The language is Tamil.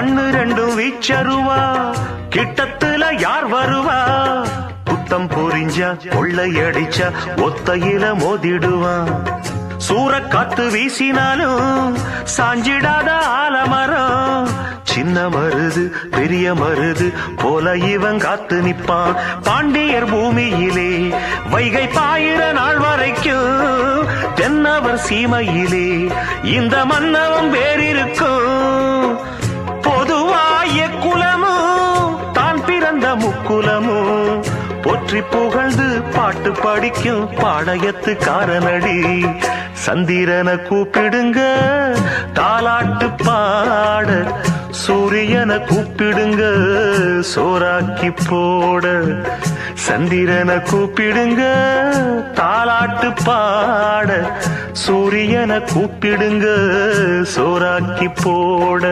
கண்ணு ரெண்டும் வீச்சருவா, கிட்டத்துல யார் வருவா? புத்தம் பொறிஞ்சா கொள்ளையடிச்சா ஒத்தையில மோதிடுவான். சூறக்காத்து வீசினாலும் சாஞ்சிடாத ஆலமரம். சின்ன மருது பெரிய மருது போல இவன் காத்து நிப்பான். பாண்டியர் பூமியிலே வைகை பாயிர நாள் வரைக்கும் தென்னவர் சீமையிலே இந்த மன்னவம் வேறிருக்கும். பொதுவாய குலமும் தான் பிறந்த முக்குலமும் போற்றி புகழ்ந்து பாட்டு படிக்கும் பாளையத்துக்காரனடி. சந்திரனை கூப்பிடுங்க தாலாட்டு பாட, சூரியனை கூப்பிடுங்க சோறாக்கி போட. சந்திரனை கூப்பிடுங்க தாலாட்டு பாட, சூரியனை கூப்பிடுங்க சோறாக்கி போட.